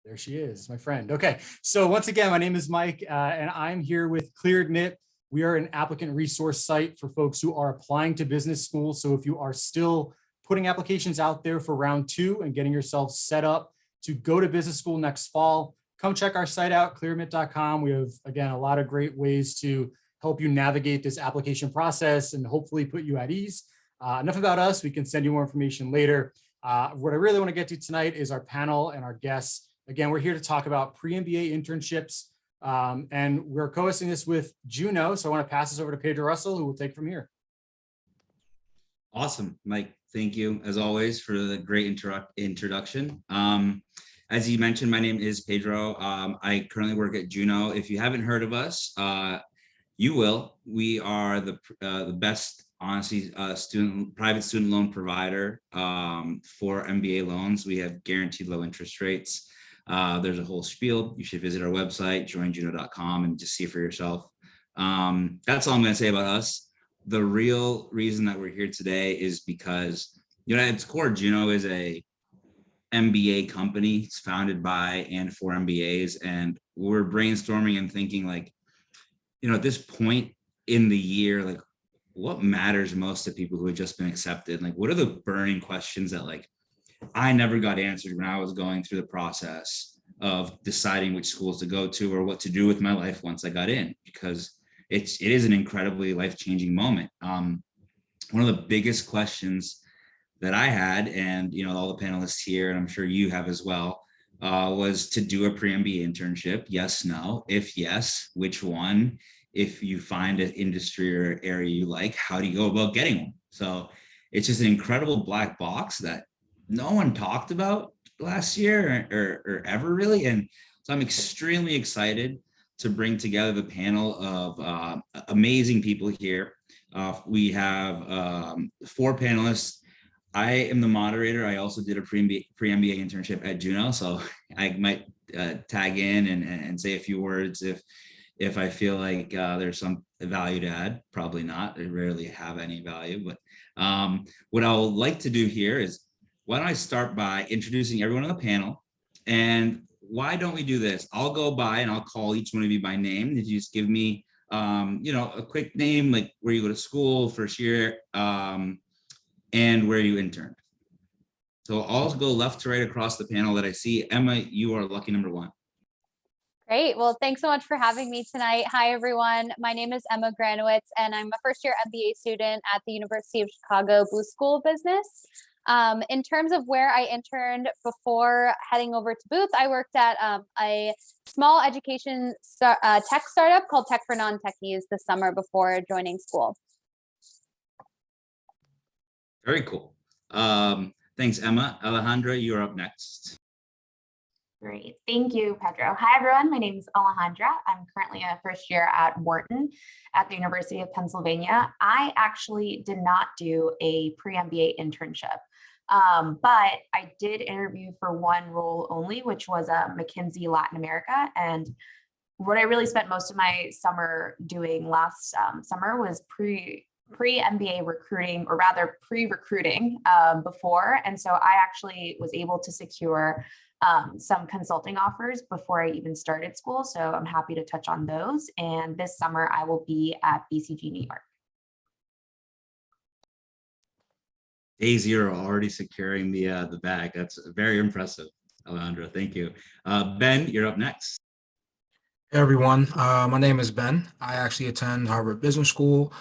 There she is, my friend. Okay, so once again, my name is Mike, and I'm here with ClearAdmit. We are an applicant resource site for folks who are applying to business school. So if you are still putting applications out there for round 2 and getting yourself set up to go to business school next fall, come check our site out, clearadmit.com. We have, again, a lot of great ways to help you navigate this application process and hopefully put you at ease. Enough about us. We can send you more information later. What I really want to get to tonight is our panel and our guests. Again, we're here to talk about pre-MBA internships, and we're co-hosting this with Juno. So I want to pass this over to Pedro Russell, who will take from here. Awesome, Mike. Thank you, as always, for the great introduction. As you mentioned, my name is Pedro. I currently work at Juno. If you haven't heard of us, you will. We are the best, honestly, private student loan provider for MBA loans. We have guaranteed low interest rates. There's a whole spiel. You should visit our website, joinjuno.com, and just see for yourself. That's all I'm going to say about us. The real reason that we're here today is because, at its core, Juno is a MBA company. It's founded by and for MBAs, and we're brainstorming and thinking, like, at this point in the year, like, what matters most to people who have just been accepted? Like, what are the burning questions that, like, I never got answered when I was going through the process of deciding which schools to go to or what to do with my life once I got in, because it is an incredibly life-changing moment. One of the biggest questions that I had, and all the panelists here, and I'm sure you have as well, was to do a pre-MBA internship. Yes, no. If yes, which one? If you find an industry or area you like, how do you go about getting one? So it's just an incredible black box that no one talked about last year or ever really. And so I'm extremely excited to bring together the panel of amazing people here. We have 4 panelists. I am the moderator. I also did a pre-MBA internship at Juno, so I might tag in and say a few words if I feel like there's some value to add. Probably not. I rarely have any value, but what I would like to do here is, why don't I start by introducing everyone on the panel, and why don't we do this? I'll go by and I'll call each one of you by name. If you just give me, a quick name, like where you go to school, first year, and where you interned. So I'll go left to right across the panel that I see. Emma, you are lucky number 1. Great. Well, thanks so much for having me tonight. Hi, everyone. My name is Emma Granowitz, and I'm a first-year MBA student at the University of Chicago Booth School of Business. In terms of where I interned before heading over to Booth, I worked at a small education tech startup called Tech for Non-Techies this summer before joining school. Very cool. Thanks, Emma. Alejandra, you're up next. Great. Thank you, Pedro. Hi, everyone. My name is Alejandra. I'm currently a first year at Wharton at the University of Pennsylvania. I actually did not do a pre-MBA internship, but I did interview for one role only, which was McKinsey Latin America. And what I really spent most of my summer doing last summer was pre-MBA recruiting, or rather pre-recruiting before. And so I actually was able to secure some consulting offers before I even started school. So I'm happy to touch on those. And this summer I will be at BCG New York. Day 0, already securing the bag. That's very impressive, Alejandra. Thank you. Ben, you're up next. Hey everyone, my name is Ben. I actually attend Harvard Business School.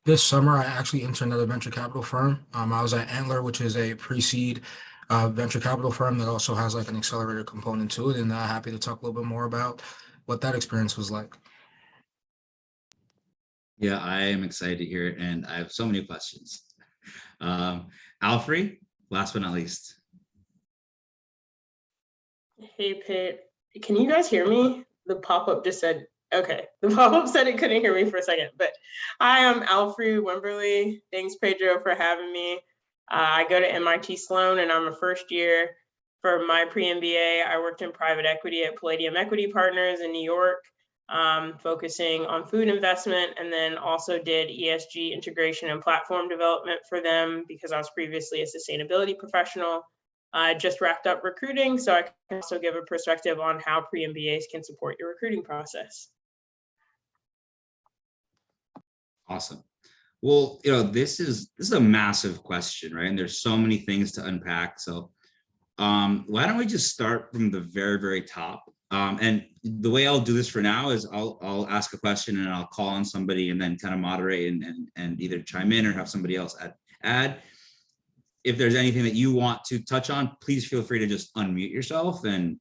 This summer, I actually interned at a venture capital firm. I was at Antler, which is a pre-seed venture capital firm that also has like an accelerator component to it, and happy to talk a little bit more about what that experience was like. Yeah, I am excited to hear it, and I have so many questions. Alfred, last but not least. Hey, Pitt, can you guys hear me? The pop-up just said, okay. The pop-up said it couldn't hear me for a second, but hi, I'm Alfred Wimberly. Thanks, Pedro, for having me. I go to MIT Sloan, and I'm a first year. For my pre-MBA, I worked in private equity at Palladium Equity Partners in New York, focusing on food investment, and then also did ESG integration and platform development for them because I was previously a sustainability professional. I just wrapped up recruiting, so I can also give a perspective on how pre-MBAs can support your recruiting process. Awesome. Well, this is a massive question, right? And there's so many things to unpack. So why don't we just start from the very, very top? And the way I'll do this for now is I'll ask a question and I'll call on somebody and then kind of moderate and either chime in or have somebody else add. If there's anything that you want to touch on, please feel free to just unmute yourself and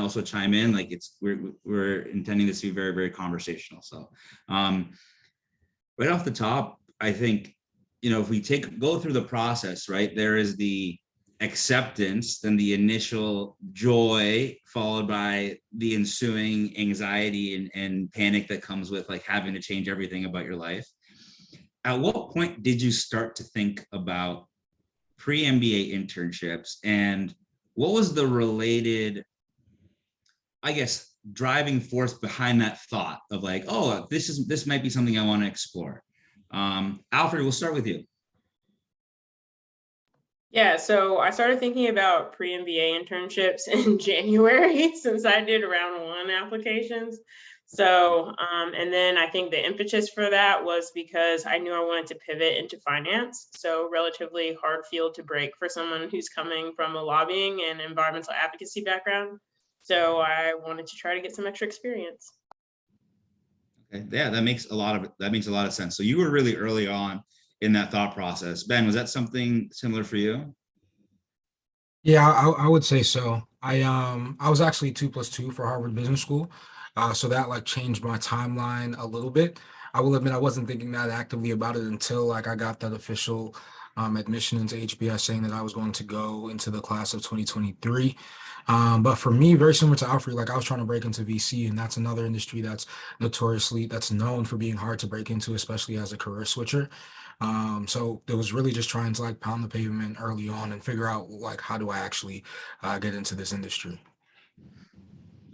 also chime in. Like we're intending this to be very, very conversational. So right off the top, I think, if we go through the process, right, there is the acceptance, then the initial joy, followed by the ensuing anxiety and panic that comes with like having to change everything about your life. At what point did you start to think about pre-MBA internships, and what was the related, I guess, driving force behind that thought of like, oh, this might be something I want to explore? Alfred, we'll start with you. Yeah, so I started thinking about pre-MBA internships in January since I did round 1 applications. So, and then I think the impetus for that was because I knew I wanted to pivot into finance. So relatively hard field to break for someone who's coming from a lobbying and environmental advocacy background. So I wanted to try to get some extra experience. Okay, yeah, that makes a lot of sense. So you were really early on in that thought process. Ben, was that something similar for you? Yeah, I would say so. I was actually 2+2 for Harvard Business School. So that like changed my timeline a little bit. I will admit I wasn't thinking that actively about it until like I got that official admission into HBS saying that I was going to go into the class of 2023. But for me, very similar to Alfred, like I was trying to break into VC, and that's another industry that's known for being hard to break into, especially as a career switcher. So it was really just trying to like pound the pavement early on and figure out like how do I actually get into this industry.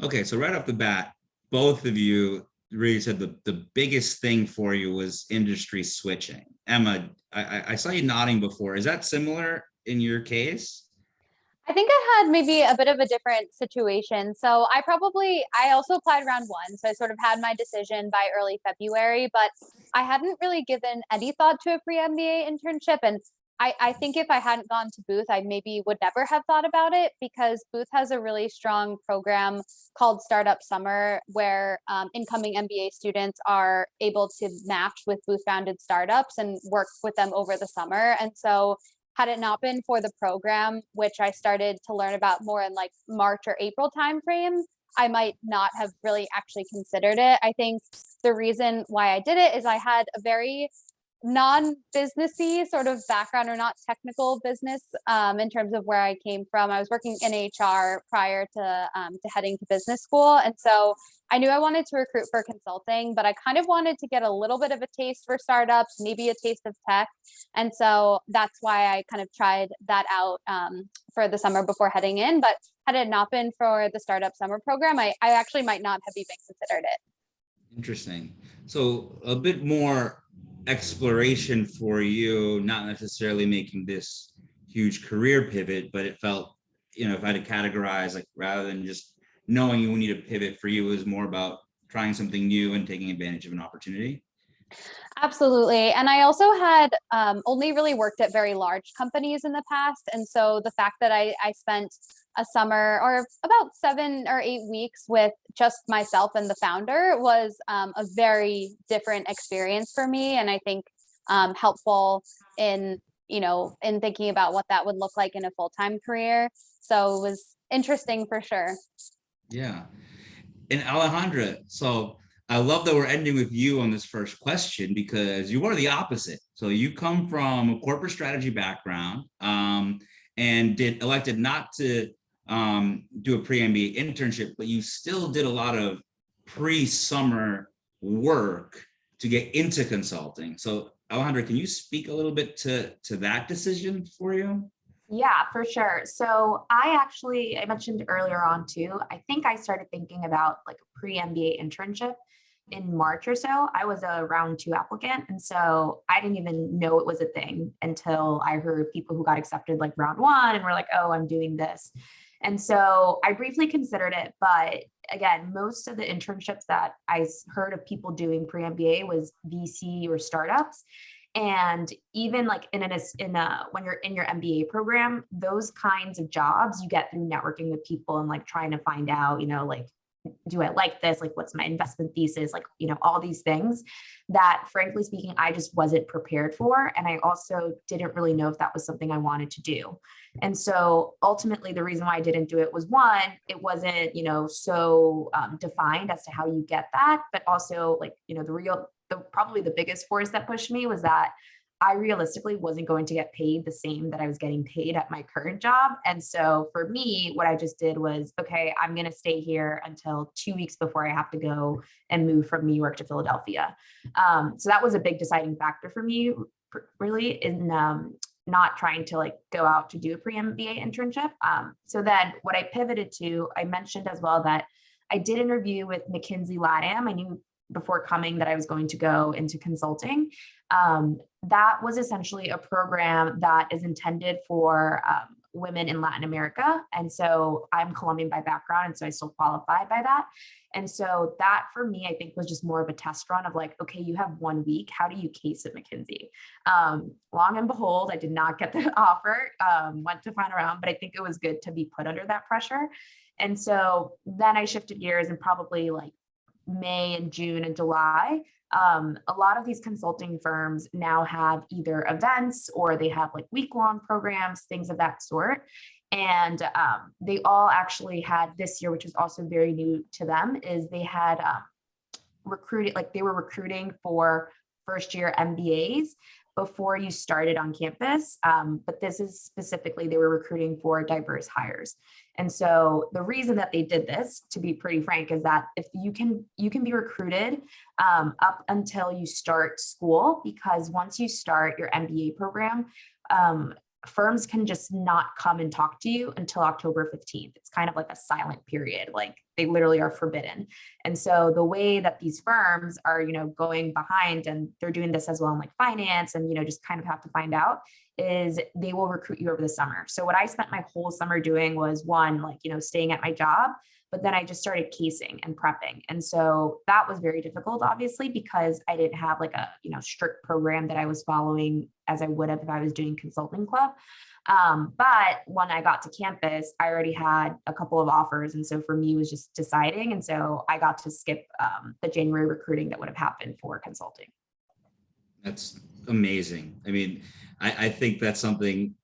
Okay, so right off the bat, both of you really said the biggest thing for you was industry switching. Emma, I saw you nodding before. Is that similar in your case? I think I had maybe a bit of a different situation. So I also applied round 1. So I sort of had my decision by early February, but I hadn't really given any thought to a pre-MBA internship. And I think if I hadn't gone to Booth, I maybe would never have thought about it, because Booth has a really strong program called Startup Summer, where incoming MBA students are able to match with Booth founded startups and work with them over the summer. And so had it not been for the program, which I started to learn about more in like March or April timeframe, I might not have really actually considered it. I think the reason why I did it is I had a very non-businessy sort of background, or not technical business, in terms of where I came from. I was working in HR prior to heading to business school. And so I knew I wanted to recruit for consulting, but I kind of wanted to get a little bit of a taste for startups, maybe a taste of tech. And so that's why I kind of tried that out for the summer before heading in. But had it not been for the Startup Summer program, I actually might not have even considered it. Interesting. So a bit more exploration for you, not necessarily making this huge career pivot, but it felt, if I had to categorize, like rather than just knowing you need to pivot, for you, it was more about trying something new and taking advantage of an opportunity. Absolutely. And I also had only really worked at very large companies in the past. And so the fact that I spent a summer or about 7 or 8 weeks with just myself and the founder was a very different experience for me. And I think helpful in thinking about what that would look like in a full-time career. So it was interesting for sure. Yeah. And Alejandra, so I love that we're ending with you on this first question, because you are the opposite. So you come from a corporate strategy background and elected not to do a pre-MBA internship, but you still did a lot of pre-summer work to get into consulting. So Alejandra, can you speak a little bit to that decision for you? Yeah, for sure. So I mentioned earlier on too, I think I started thinking about like a pre-MBA internship in March or so, I was a round 2 applicant. And so I didn't even know it was a thing until I heard people who got accepted like round 1 and were like, oh, I'm doing this. And so I briefly considered it, but again, most of the internships that I heard of people doing pre-MBA was VC or startups. And even like when you're in your MBA program, those kinds of jobs you get through networking with people and like trying to find out, like, do I like this? Like, what's my investment thesis? Like, all these things that frankly speaking, I just wasn't prepared for. And I also didn't really know if that was something I wanted to do. And so ultimately the reason why I didn't do it was one, it wasn't, so defined as to how you get that, but also like, probably the biggest force that pushed me was that I realistically wasn't going to get paid the same that I was getting paid at my current job. And so for me, what I just did was, okay, I'm going to stay here until 2 weeks before I have to go and move from New York to Philadelphia. So that was a big deciding factor for me, really, in not trying to like go out to do a pre-MBA internship. So then what I pivoted to, I mentioned as well that I did interview with McKinsey LATAM. I knew before coming that I was going to go into consulting. That was essentially a program that is intended for women in Latin America. And so I'm Colombian by background, and so I still qualified by that. And so that for me, I think was just more of a test run of like, okay, you have 1 week. How do you case at McKinsey? Long and behold, I did not get the offer, went to final round, but I think it was good to be put under that pressure. And so then I shifted gears and probably like May and June and July, a lot of these consulting firms now have either events or they have like week-long programs, things of that sort. And they all actually had this year, which is also very new to them, is they had recruited, like they were recruiting for first-year MBAs before you started on campus. But this is specifically, they were recruiting for diverse hires. And so the reason that they did this, to be pretty frank, is that if you can be recruited up until you start school, because once you start your MBA program, firms can just not come and talk to you until October 15th. It's kind of like a silent period, like they literally are forbidden. And so the way that these firms are, going behind, and they're doing this as well in like finance and, just kind of have to find out, is they will recruit you over the summer. So what I spent my whole summer doing was one, like, staying at my job, but then I just started casing and prepping. And so that was very difficult, obviously, because I didn't have like a, strict program that I was following as I would have if I was doing consulting club. But when I got to campus, I already had a couple of offers. And so for me, it was just deciding. And so I got to skip the January recruiting that would have happened for consulting. That's amazing. I mean, I think that's something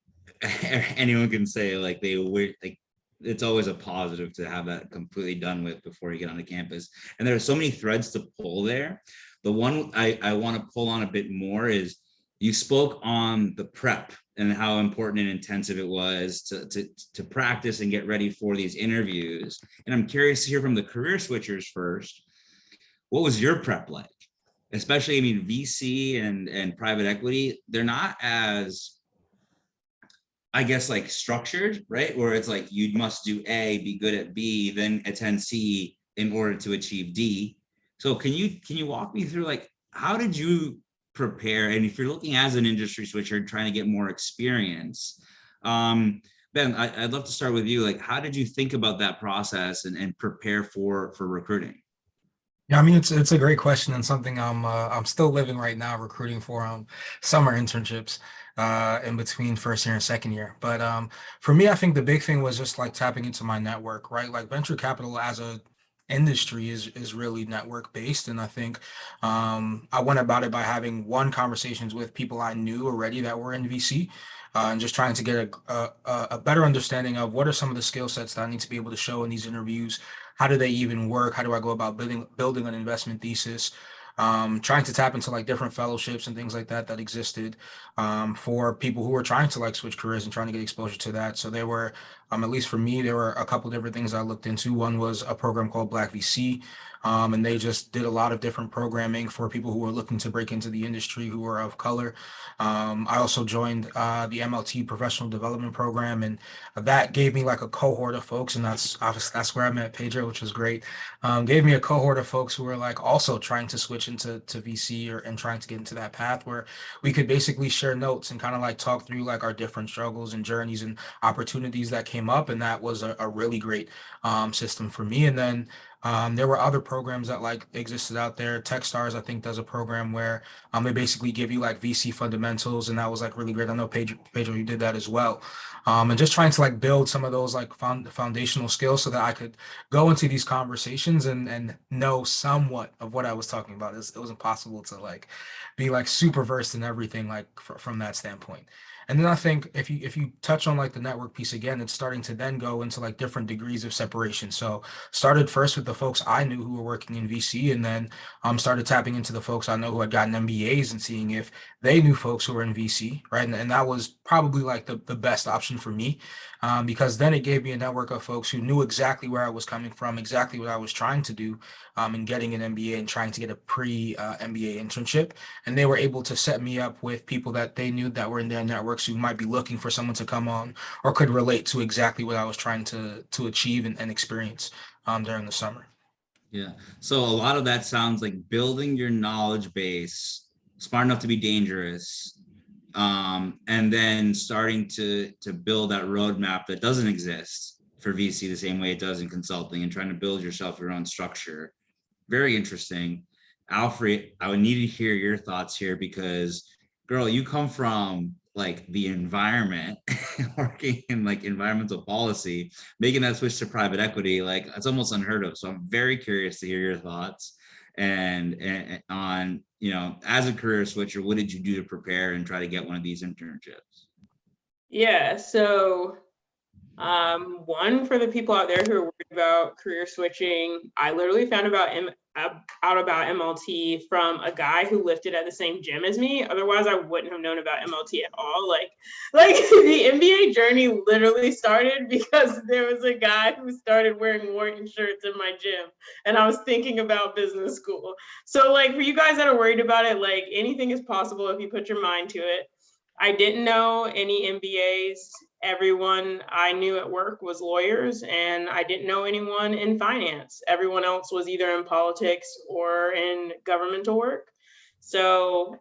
anyone can say, like they would, like, it's always a positive to have that completely done with before you get onto campus. And there are so many threads to pull there. The one I want to pull on a bit more is you spoke on the prep and how important and intensive it was to practice and get ready for these interviews. And I'm curious to hear from the career switchers first. What was your prep like? Especially, I mean, VC and private equity, they're not as, I guess, like structured, right? Where it's like, you must do A, be good at B, then attend C in order to achieve D. So can you walk me through, like, how did you prepare? And if you're looking as an industry switcher, trying to get more experience, Ben, I'd love to start with you. Like, how did you think about that process and prepare for recruiting? Yeah, I mean, it's a great question and something I'm still living right now, recruiting for summer internships in between first year and second year. But for me, I think the big thing was just like tapping into my network, right? Like venture capital as a industry is really network based, and I think I went about it by having conversations with people I knew already that were in VC. And just trying to get a better understanding of what are some of the skill sets that I need to be able to show in these interviews. How do they even work? How do I go about building an investment thesis? Trying to tap into like different fellowships and things like that existed for people who were trying to like switch careers and trying to get exposure to that. So there were At least for me, there were a couple different things I looked into. One was a program called Black VC, and they just did a lot of different programming for people who were looking to break into the industry who were of color. I also joined the MLT Professional Development Program, and that gave me like a cohort of folks, and that's obviously that's where I met Pedro, which was great. Gave me a cohort of folks who were like also trying to switch into VC and trying to get into that path where we could basically share notes and kind of like talk through like our different struggles and journeys and opportunities that came up, and that was a really great system for me. And then there were other programs that like existed out there. Techstars, I think, does a program where they basically give you like VC fundamentals, and that was like really great. I know Pedro, you did that as well. And just trying to like build some of those like foundational skills so that I could go into these conversations and know somewhat of what I was talking about. It was impossible to like be like super versed in everything like from that standpoint. And then I think if you touch on like the network piece again, it's starting to then go into like different degrees of separation. So started first with the folks I knew who were working in VC, and then started tapping into the folks I know who had gotten MBAs and seeing if they knew folks who were in VC, right? And that was probably like the best option for me, because then it gave me a network of folks who knew exactly where I was coming from, exactly what I was trying to do, in getting an MBA and trying to get a pre-MBA internship. And they were able to set me up with people that they knew that were in their networks who might be looking for someone to come on or could relate to exactly what I was trying to achieve and experience during the summer. Yeah. So a lot of that sounds like building your knowledge base, smart enough to be dangerous, and then starting to build that roadmap that doesn't exist for VC the same way it does in consulting, and trying to build yourself your own structure. Very interesting. Alfred, I would need to hear your thoughts here because, girl, you come from like the environment, working in like environmental policy, making that switch to private equity, like it's almost unheard of. So I'm very curious to hear your thoughts and on, you know, as a career switcher, what did you do to prepare and try to get one of these internships? Yeah, so one, for the people out there who are worried about career switching, I literally found out about MLT from a guy who lifted at the same gym as me. Otherwise, I wouldn't have known about MLT at all. Like the MBA journey literally started because there was a guy who started wearing Wharton shirts in my gym, and I was thinking about business school. So like for you guys that are worried about it, like anything is possible if you put your mind to it. I didn't know any MBAs. Everyone I knew at work was lawyers, and I didn't know anyone in finance. Everyone else was either in politics or in governmental work. So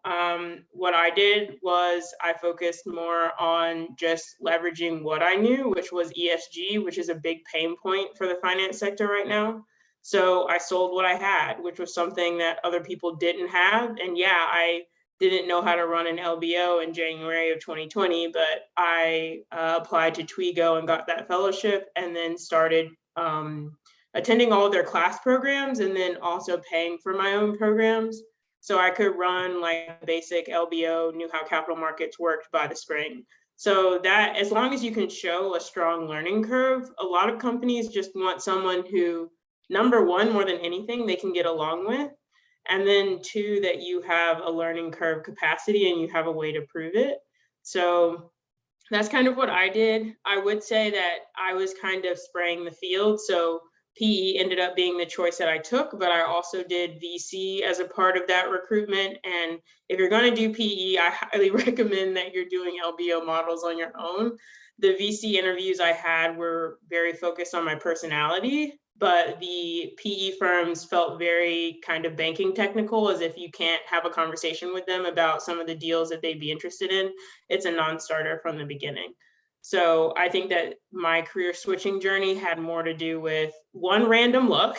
what I did was I focused more on just leveraging what I knew, which was ESG, which is a big pain point for the finance sector right now. So I sold what I had, which was something that other people didn't have. And yeah, I didn't know how to run an LBO in January of 2020, but I applied to Twigo and got that fellowship, and then started attending all of their class programs, and then also paying for my own programs so I could run like basic LBO, knew how capital markets worked by the spring. So that as long as you can show a strong learning curve, a lot of companies just want someone who, number one, more than anything, they can get along with. And then two, that you have a learning curve capacity and you have a way to prove it. So that's kind of what I did. I would say that I was kind of spraying the field. So PE ended up being the choice that I took, but I also did VC as a part of that recruitment. And if you're going to do PE, I highly recommend that you're doing LBO models on your own. The VC interviews I had were very focused on my personality, but the PE firms felt very kind of banking technical, as if you can't have a conversation with them about some of the deals that they'd be interested in, it's a non-starter from the beginning. So I think that my career switching journey had more to do with, one, random luck,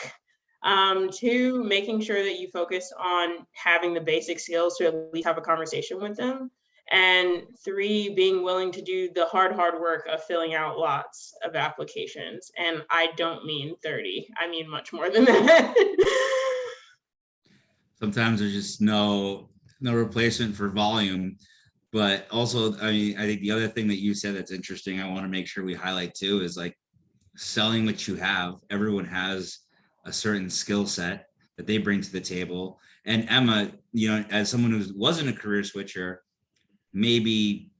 two, making sure that you focus on having the basic skills to at least have a conversation with them, and three, being willing to do the hard work of filling out lots of applications. And I don't mean 30, I mean much more than that. Sometimes there's just no replacement for volume. But also, I mean, I think the other thing that you said that's interesting, I want to make sure we highlight too, is like selling what you have. Everyone has a certain skill set that they bring to the table. And Emma, you know, as someone who wasn't a career switcher, maybe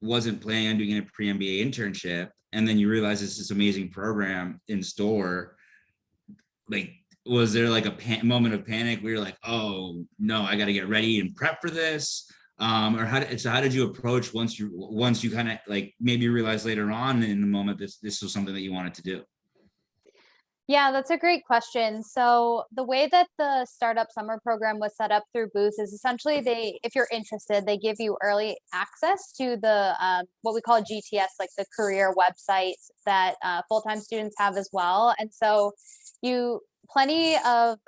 wasn't planning on doing a pre-MBA internship and then you realize it's this amazing program in store, like, was there like a moment of panic where you're like, oh no, I got to get ready and prep for this? Or how did you approach once you kind of like maybe realize later on in the moment this was something that you wanted to do? Yeah, that's a great question. So the way that the startup summer program was set up through Booth is essentially if you're interested, they give you early access to the what we call GTS, like the career website that full-time students have as well. And so plenty of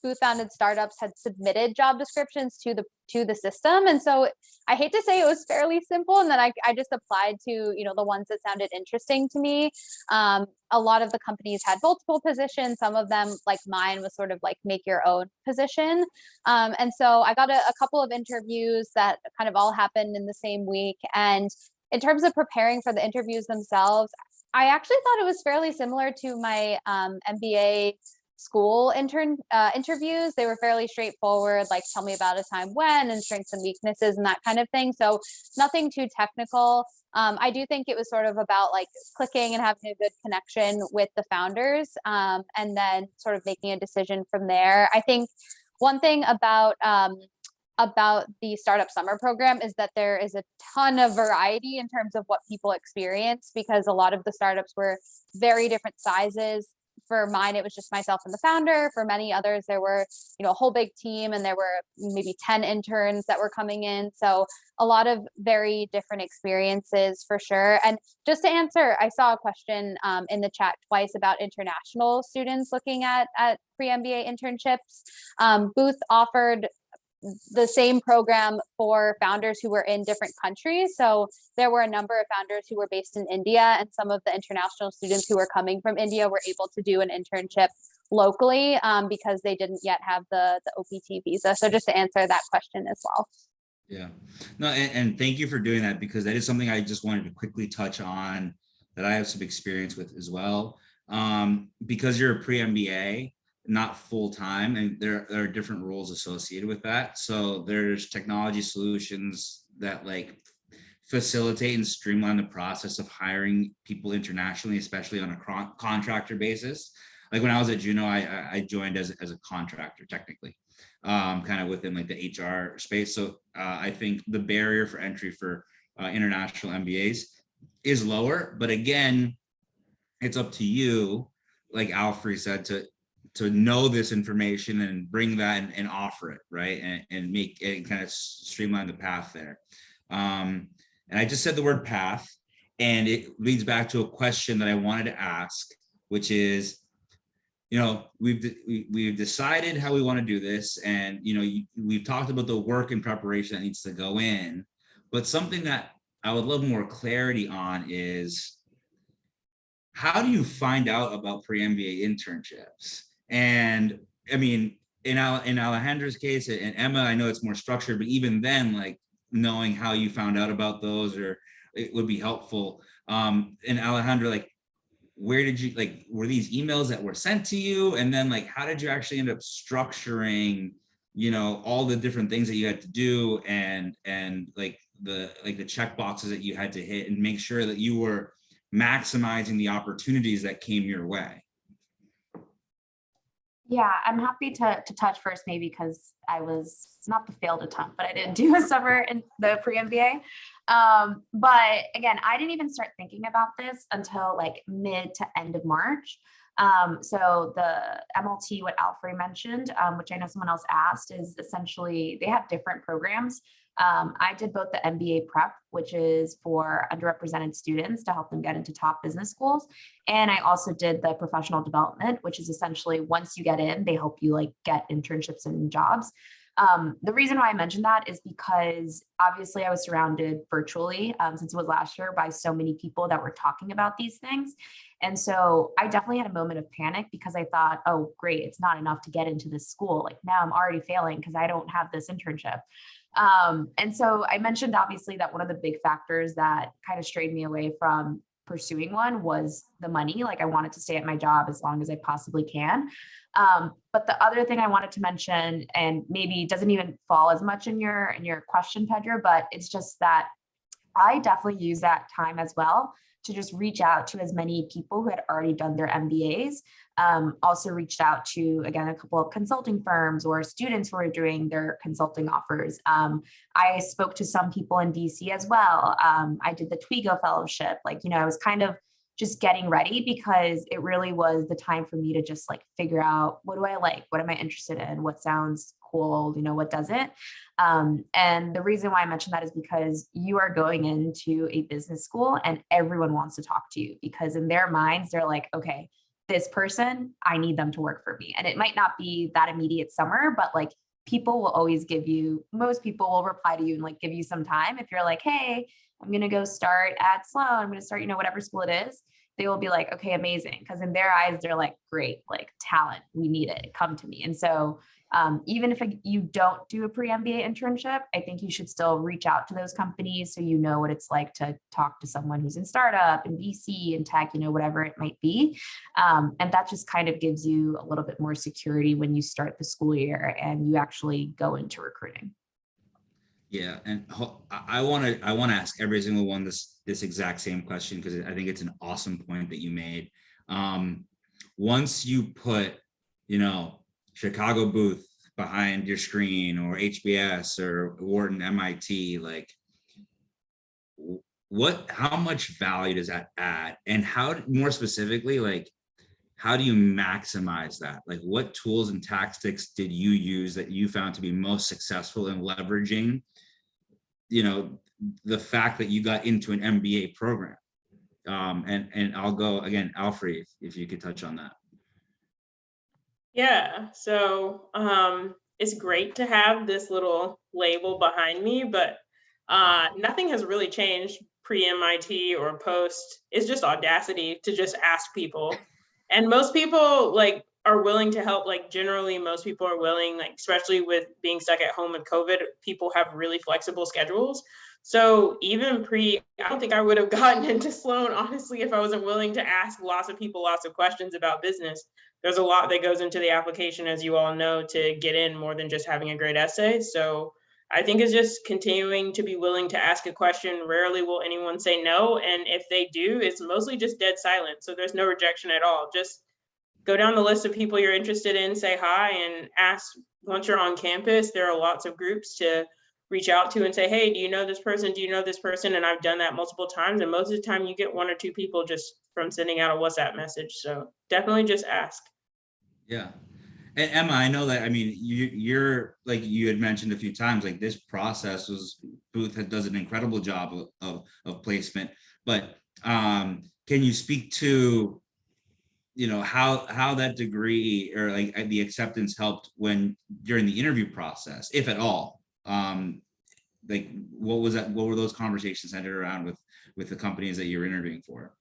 Booth-founded startups had submitted job descriptions to the system, and so I hate to say it was fairly simple, and then I just applied to the ones that sounded interesting to me. A lot of the companies had multiple positions. Some of them, like mine, was sort of like make your own position, and so I got a couple of interviews that kind of all happened in the same week. And in terms of preparing for the interviews themselves, I actually thought it was fairly similar to my MBA school interviews. They were fairly straightforward, like tell me about a time when, and strengths and weaknesses and that kind of thing. So nothing too technical. I do think it was sort of about like clicking and having a good connection with the founders, and then sort of making a decision from there. I think one thing about the startup summer program is that there is a ton of variety in terms of what people experience, because a lot of the startups were very different sizes. For mine, it was just myself and the founder. For many others, there were, a whole big team, and there were maybe 10 interns that were coming in. So a lot of very different experiences for sure. And just to answer, I saw a question in the chat twice about international students looking at pre-MBA internships. Booth offered the same program for founders who were in different countries. So there were a number of founders who were based in India, and some of the international students who were coming from India were able to do an internship locally because they didn't yet have the OPT visa. So just to answer that question as well. Yeah, no, and thank you for doing that, because that is something I just wanted to quickly touch on that I have some experience with as well. Because you're a pre-MBA, not full-time, and there are different roles associated with that. So there's technology solutions that like facilitate and streamline the process of hiring people internationally, especially on a contractor basis. Like when I was at Juno, I joined as a contractor technically, kind of within like the HR space. So I think the barrier for entry for international MBAs is lower, but again, it's up to you, like Alfred said, to know this information and bring that and offer it, right? And make it kind of streamline the path there. And I just said the word path, and it leads back to a question that I wanted to ask, which is, we've decided how we want to do this, and we've talked about the work and preparation that needs to go in, but something that I would love more clarity on is, how do you find out about pre-MBA internships? And I mean, in Alejandra's case, and Emma, I know it's more structured, but even then, like knowing how you found out about those, or it would be helpful. And Alejandra, like, where did you, like, were these emails that were sent to you? And then like, how did you actually end up structuring, all the different things that you had to do, and like the check boxes that you had to hit, and make sure that you were maximizing the opportunities that came your way? Yeah, I'm happy to touch first, maybe because I was not the failed attempt, but I didn't do a summer in the pre-MBA. But again, I didn't even start thinking about this until like mid to end of March. So the MLT, what Alfred mentioned, which I know someone else asked, is essentially they have different programs. I did both the MBA prep, which is for underrepresented students to help them get into top business schools. And I also did the professional development, which is essentially once you get in, they help you like get internships and jobs. The reason why I mentioned that is because obviously I was surrounded virtually since it was last year by so many people that were talking about these things. And so I definitely had a moment of panic, because I thought, oh, great, it's not enough to get into this school. Like now I'm already failing because I don't have this internship. And so I mentioned obviously that one of the big factors that kind of strayed me away from pursuing one was the money. Like I wanted to stay at my job as long as I possibly can. But the other thing I wanted to mention, and maybe doesn't even fall as much in your question, Pedro, but it's just that I definitely use that time as well to just reach out to as many people who had already done their MBAs. Also reached out to, again, a couple of consulting firms or students who are doing their consulting offers. I spoke to some people in DC as well. I did the Twigo fellowship. Like, I was kind of just getting ready because it really was the time for me to just like figure out, what do I like? What am I interested in? What sounds cool? What doesn't? And the reason why I mentioned that is because you are going into a business school and everyone wants to talk to you, because in their minds, they're like, okay, this person, I need them to work for me. And it might not be that immediate summer, but like people will always most people will reply to you and like give you some time. If you're like, hey, I'm going to go start at Sloan, I'm going to start, whatever school it is, they will be like, okay, amazing. Because in their eyes, they're like, great, like talent, we need it, come to me. And so even if you don't do a pre-MBA internship, I think you should still reach out to those companies so you know what it's like to talk to someone who's in startup and VC and tech, whatever it might be. And that just kind of gives you a little bit more security when you start the school year and you actually go into recruiting. Yeah, and I want to ask every single one this exact same question, because I think it's an awesome point that you made. Once you put, Chicago booth behind your screen, or HBS or Wharton, MIT, like how much value does that add, and how, more specifically, like how do you maximize that? Like what tools and tactics did you use that you found to be most successful in leveraging the fact that you got into an MBA program? And I'll go again, Alfred, if you could touch on that. Yeah, so it's great to have this little label behind me, but nothing has really changed pre-MIT or post. It's just audacity to just ask people. And most people like are willing to help. Like generally, most people are willing, like especially with being stuck at home with COVID, people have really flexible schedules. So even I don't think I would have gotten into Sloan, honestly, if I wasn't willing to ask lots of people lots of questions about business. There's a lot that goes into the application, as you all know, to get in, more than just having a great essay. So I think it's just continuing to be willing to ask a question. Rarely will anyone say no. And if they do, it's mostly just dead silent. So there's no rejection at all. Just go down the list of people you're interested in, say hi, and ask. Once you're on campus, there are lots of groups to reach out to and say, hey, do you know this person? Do you know this person? And I've done that multiple times. And most of the time you get one or two people just from sending out a WhatsApp message. So definitely just ask. Yeah. And Emma, I know that, you're like you had mentioned a few times, like this process Booth does an incredible job of placement, but can you speak to, how that degree or like the acceptance helped during the interview process, if at all? Like what were those conversations centered around with the companies that you're interviewing for?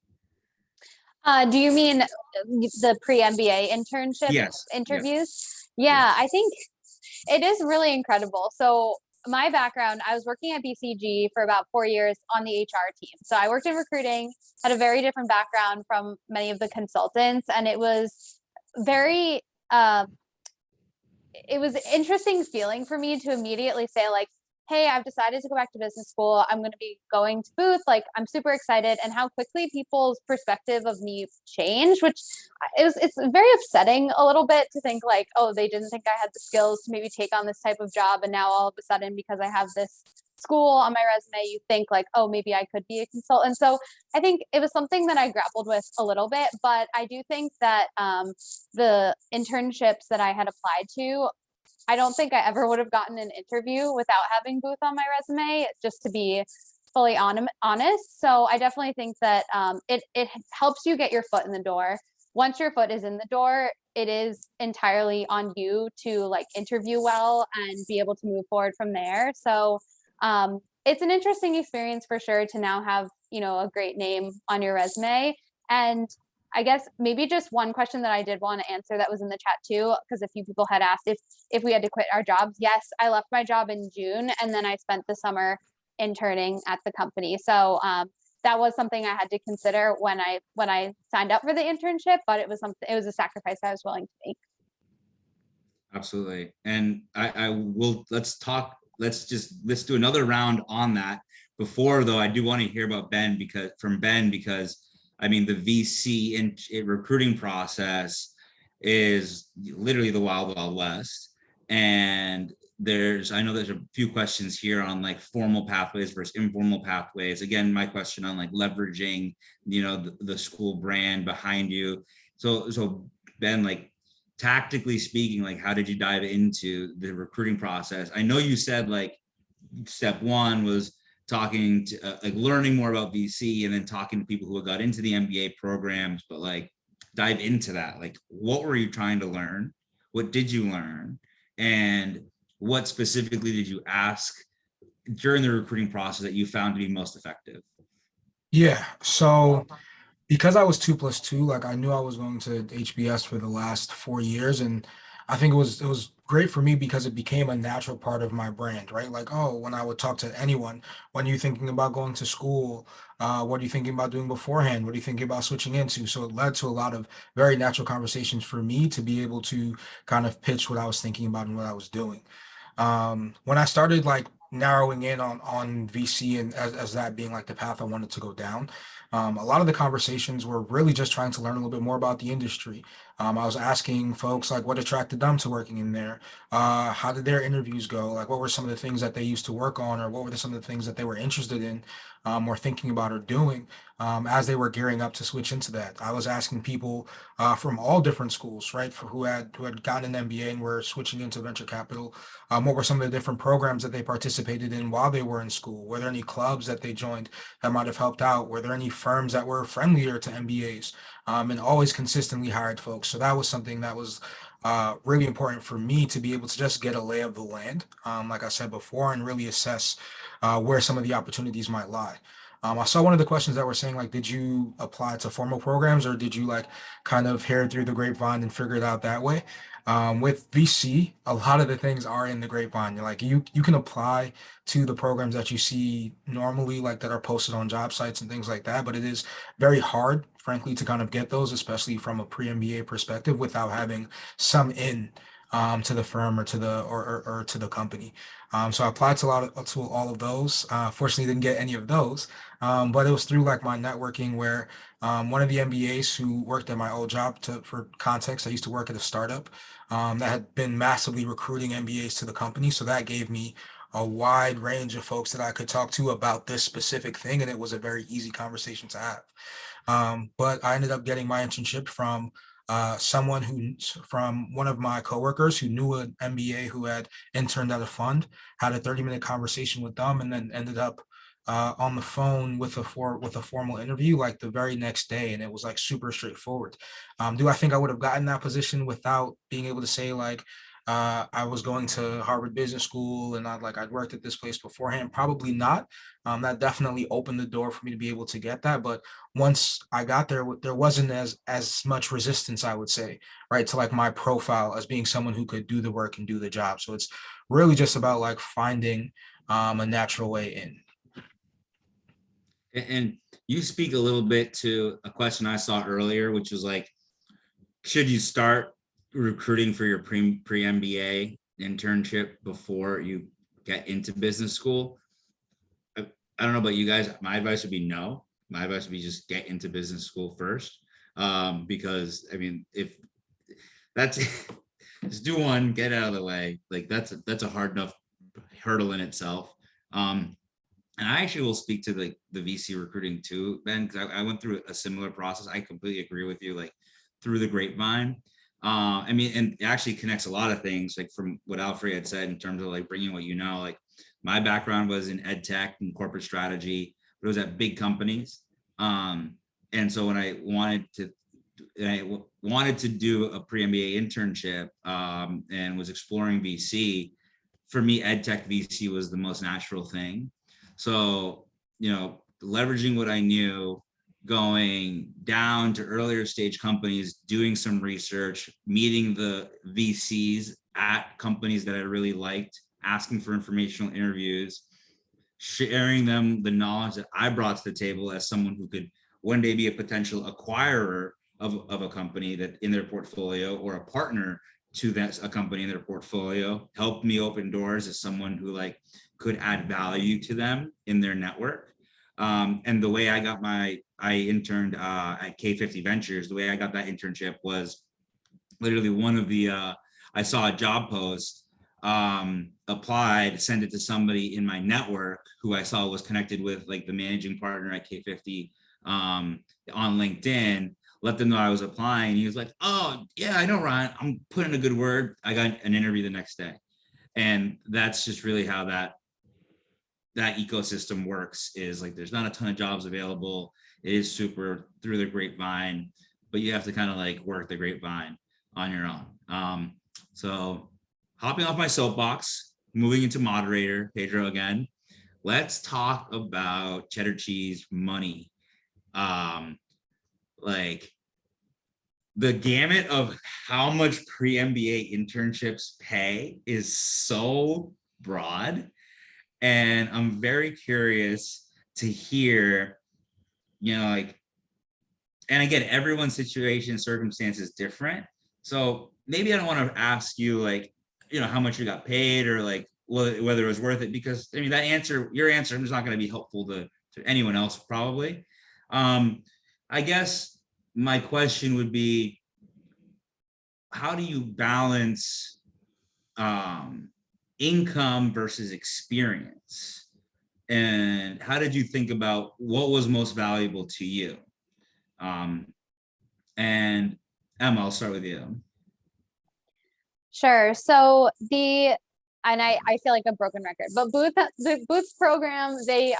Do you mean the pre-MBA internship interviews? Yeah, yes. I think it is really incredible. So my background, I was working at BCG for about 4 years on the HR team. So I worked in recruiting, had a very different background from many of the consultants. And it was very, it was an interesting feeling for me to immediately say like, hey, I've decided to go back to business school. I'm going to be going to Booth. Like, I'm super excited. And how quickly people's perspective of me changed, which it's very upsetting a little bit to think like, oh, they didn't think I had the skills to maybe take on this type of job. And now all of a sudden, because I have this school on my resume, you think like, oh, maybe I could be a consultant. So I think it was something that I grappled with a little bit, but I do think that the internships that I had applied to, I don't think I ever would have gotten an interview without having Booth on my resume, just to be fully honest. So I definitely think that it helps you get your foot in the door. Once your foot is in the door, it is entirely on you to like interview well and be able to move forward from there. So it's an interesting experience for sure to now have, a great name on your resume. And I guess maybe just one question that I did want to answer that was in the chat too, because a few people had asked if we had to quit our jobs. Yes, I left my job in June, and then I spent the summer interning at the company. So that was something I had to consider when I signed up for the internship, but it was a sacrifice I was willing to make. Absolutely. And I will, let's do another round on that. before though, I do want to hear about Ben because I mean, the VC recruiting process is literally the wild, wild west. And I know there's a few questions here on like formal pathways versus informal pathways. Again, my question on like leveraging, the school brand behind you. So Ben, like tactically speaking, like how did you dive into the recruiting process? I know you said like step one was talking to like learning more about VC and then talking to people who got into the MBA programs, but like dive into that. Like, what were you trying to learn? What did you learn? And what specifically did you ask during the recruiting process that you found to be most effective? Yeah. So because I was 2+2, like I knew I was going to HBS for the last 4 years, and I think it was great for me because it became a natural part of my brand, right? Like, oh, when I would talk to anyone, when are you thinking about going to school? What are you thinking about doing beforehand? What are you thinking about switching into? So it led to a lot of very natural conversations for me to be able to kind of pitch what I was thinking about and what I was doing. When I started like narrowing in on VC and as that being like the path I wanted to go down, a lot of the conversations were really just trying to learn a little bit more about the industry. I was asking folks like what attracted them to working in there, how did their interviews go, like what were some of the things that they used to work on, or what were some of the things that they were interested in, or thinking about or doing, as they were gearing up to switch into that. I was asking people from all different schools, right, for who had gotten an MBA and were switching into venture capital. What were some of the different programs that they participated in while they were in school? Were there any clubs that they joined that might have helped out? Were there any firms that were friendlier to MBAs? And always consistently hired folks. So that was something that was really important for me to be able to just get a lay of the land, like I said before, and really assess where some of the opportunities might lie. I saw one of the questions that were saying, like, did you apply to formal programs or did you like kind of hear through the grapevine and figure it out that way? With VC, a lot of the things are in the grapevine. You're like you can apply to the programs that you see normally, like that are posted on job sites and things like that. But it is very hard, frankly, to kind of get those, especially from a pre-MBA perspective, without having some to the firm or to or to the company. So I applied to all of those. Fortunately, didn't get any of those, but it was through like my networking where one of the MBAs who worked at my old job, for context, I used to work at a startup that had been massively recruiting MBAs to the company. So that gave me a wide range of folks that I could talk to about this specific thing, and it was a very easy conversation to have. But I ended up getting my internship from one of my coworkers who knew an MBA who had interned at a fund, had a 30-minute conversation with them, and then ended up on the phone with a formal interview like the very next day, and it was like super straightforward. Do I think I would have gotten that position without being able to say like I was going to Harvard Business School and I'd worked at this place beforehand? Probably not. That definitely opened the door for me to be able to get that. But once I got there, there wasn't as much resistance, I would say, right, to like my profile as being someone who could do the work and do the job. So it's really just about like finding a natural way in. And you speak a little bit to a question I saw earlier, which was like, should you start recruiting for your pre-MBA internship before you get into business school? I don't know about you guys. My advice would be no. My advice would be just get into business school first. Because I mean, if that's just do one, get out of the way. Like that's a hard enough hurdle in itself. And I actually will speak to the VC recruiting too, Ben, because I went through a similar process. I completely agree with you, like through the grapevine. I mean, and it actually connects a lot of things, like from what Alfred had said in terms of like bringing what you know, like my background was in ed tech and corporate strategy, but it was at big companies. And so when I wanted to do a pre-MBA internship and was exploring VC, for me, ed tech VC was the most natural thing. So, leveraging what I knew, going down to earlier stage companies, doing some research, meeting the VCs at companies that I really liked, asking for informational interviews, sharing them the knowledge that I brought to the table as someone who could one day be a potential acquirer of a company that in their portfolio or a partner to a company in their portfolio, helped me open doors as someone who like could add value to them in their network. And the way I interned at K50 Ventures, the way I got that internship was literally one of the, I saw a job post, applied, sent it to somebody in my network who I saw was connected with like the managing partner at K50 on LinkedIn, let them know I was applying. He was like, oh yeah, I know Ryan, I'm putting a good word. I got an interview the next day. And that's just really how that ecosystem works, is like, there's not a ton of jobs available. It is super through the grapevine, but you have to kind of like work the grapevine on your own. So hopping off my soapbox, moving into moderator, Pedro again, let's talk about cheddar cheese money. Like the gamut of how much pre-MBA internships pay is so broad. And I'm very curious to hear, like, and again, everyone's situation, circumstance is different. So maybe I don't want to ask you like, how much you got paid or like whether it was worth it, because I mean, your answer is not going to be helpful to anyone else probably. I guess my question would be, how do you balance income versus experience? And how did you think about what was most valuable to you? And Emma, I'll start with you. Sure. So I feel like a broken record, but the Booth program, they